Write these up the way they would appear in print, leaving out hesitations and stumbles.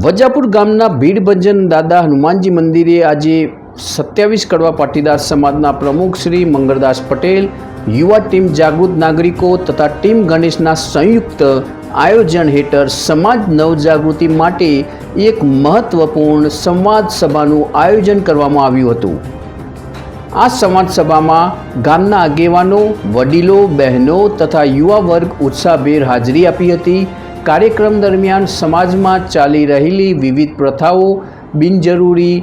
વજાપુર ગામના ભીડભંજન દાદા હનુમાનજી મંદિરે આજે 27 કડવા પાટીદાર સમાજના પ્રમુખ શ્રી મંગળદાસ પટેલ, યુવા ટીમ જાગૃત નાગરિકો તથા ટીમ ગણેશના સંયુક્ત આયોજન હેઠળ સમાજ નવજાગૃતિ માટે એક મહત્વપૂર્ણ સંવાદ સભાનું આયોજન કરવામાં આવ્યું હતું। આ સંવાદ સભામાં ગામના આગેવાનો, વડીલો, બહેનો તથા યુવા વર્ગ ઉત્સાહભેર હાજરી આપી હતી। કાર્યક્રમ દરમિયાન સમાજમાં ચાલી રહેલી વિવિધ પ્રથાઓ, બિનજરૂરી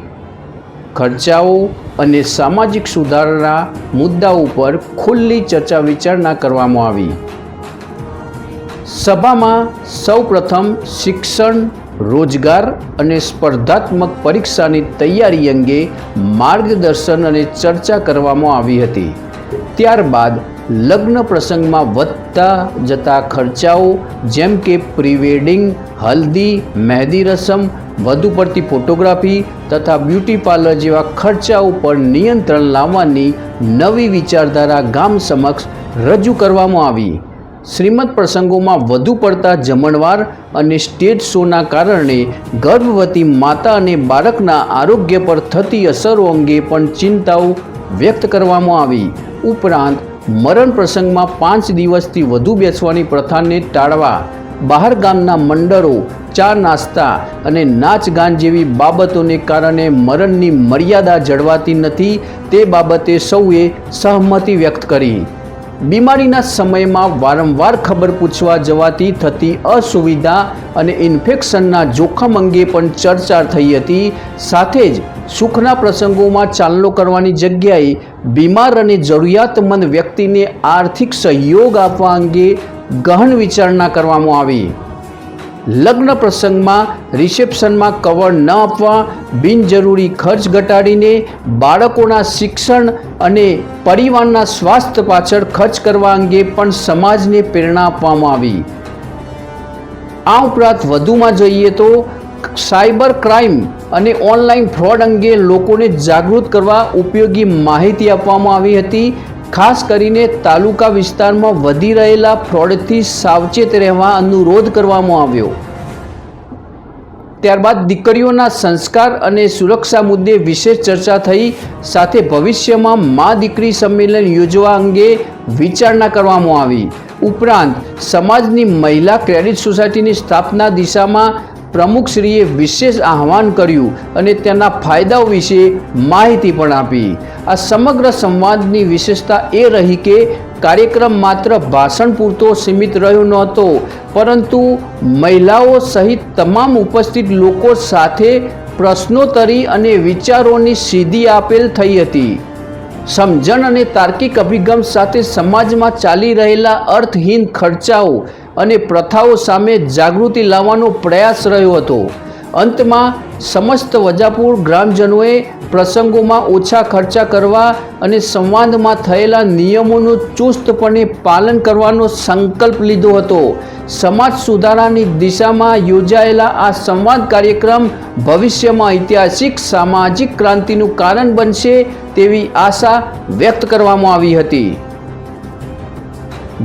ખર્ચાઓ અને સામાજિક સુધારણા મુદ્દાઓ પર ખુલ્લી ચર્ચા વિચારણા કરવામાં આવી। સભામાં સૌપ્રથમ શિક્ષણ, રોજગાર અને સ્પર્ધાત્મક પરીક્ષાની તૈયારી અંગે માર્ગદર્શન અને ચર્ચા કરવામાં આવી હતી। ત્યારબાદ લગ્ન પ્રસંગમાં વધતા જતા ખર્ચાઓ જેમ કે પ્રી વેડિંગ, હલ્દી, મહેંદી રસમ, વધુ પડતી ફોટોગ્રાફી તથા બ્યુટી પાર્લર જેવા ખર્ચાઓ પર નિયંત્રણ લાવવાની નવી વિચારધારા ગામ સમક્ષ રજૂ કરવામાં આવી। શ્રીમદ પ્રસંગોમાં વધુ પડતા જમણવાર અને સ્ટેજ શોના કારણે ગર્ભવતી માતા અને બાળકના આરોગ્ય પર થતી અસરો અંગે પણ ચિંતાઓ વ્યક્ત કરવામાં આવી। ઉપરાંત મરણ પ્રસંગમાં 5 દિવસથી વધુ બેસવાની પ્રથાને ટાળવા બહાર ગામના મંડળો ચા નાસ્તા અને નાચ ગાન જેવી બાબતોને કારણે મરણની મર્યાદા જળવાતી નથી તે બાબતે સૌએ સહમતિ વ્યક્ત કરી। બીમારીના સમયમાં વારંવાર ખબર પૂછવા જવાથી થતી અસુવિધા અને ઇન્ફેક્શનના જોખમ અંગે પણ ચર્ચા થઈ હતી। સાથે જ સુખના પ્રસંગોમાં ચાંદલો કરવાની જગ્યાએ બીમાર અને જરૂરિયાતમંદ વ્યક્તિને આર્થિક સહયોગ આપવા અંગે ગહન વિચારણા કરવામાં આવી। લગ્ન પ્રસંગમાં રિસેપ્શનમાં કવર ન આપવા, બિનજરૂરી ખર્ચ ઘટાડીને બાળકોના શિક્ષણ અને પરિવારના સ્વાસ્થ્ય પાછળ ખર્ચ કરવા અંગે પણ સમાજને પ્રેરણા આપવામાં આવી। આ ઉપરાંત વધુમાં જોઈએ તો સાયબર ક્રાઇમ અને ઓનલાઈન ફ્રોડ અંગે લોકોને જાગૃત કરવા ઉપયોગી માહિતી આપવામાં આવી હતી। ખાસ કરીને તાલુકા વિસ્તારમાં વધી રહેલા ફ્રોડથી સાવચેત રહેવા અનુરોધ કરવામાં આવ્યો। ત્યારબાદ દીકરીઓના સંસ્કાર અને સુરક્ષા મુદ્દે વિશેષ ચર્ચા થઈ। સાથે ભવિષ્યમાં મા દીકરી સંમેલન યોજવા અંગે વિચારણા કરવામાં આવી। ઉપરાંત સમાજની મહિલા ક્રેડિટ સોસાયટીની સ્થાપના દિશામાં પ્રમુખશ્રીએ વિશેષ આહ્વાન કર્યું અને તેના ફાયદાઓ વિશે માહિતી પણ આપી। આ સમગ્ર સંવાદની વિશેષતા એ રહી કે કાર્યક્રમ માત્ર ભાષણ પૂરતો સીમિત રહ્યો નહોતો, પરંતુ મહિલાઓ સહિત તમામ ઉપસ્થિત લોકો સાથે પ્રશ્નોત્તરી અને વિચારોની સીધી આપેલ થઈ હતી। સમજણ અને તાર્કિક અભિગમ સાથે સમાજમાં ચાલી રહેલા અર્થહીન ખર્ચાઓ અને પ્રથાઓ સામે જાગૃતિ લાવવાનો પ્રયાસ રહ્યો હતો। અંતમાં સમસ્ત વજાપુર ગ્રામજનોએ પ્રસંગોમાં ઓછા ખર્ચા કરવા અને સંવાદમાં થયેલા નિયમોનું ચુસ્તપણે પાલન કરવાનો સંકલ્પ લીધો હતો। સમાજ સુધારાની દિશામાં યોજાયેલા આ સંવાદ કાર્યક્રમ ભવિષ્યમાં ઐતિહાસિક સામાજિક ક્રાંતિનું કારણ બનશે તેવી આશા વ્યક્ત કરવામાં આવી હતી।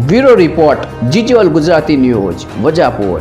બ્યુરો રિપોર્ટ, જીજીવલ ગુજરાતી ન્યૂઝ, વજાપુર।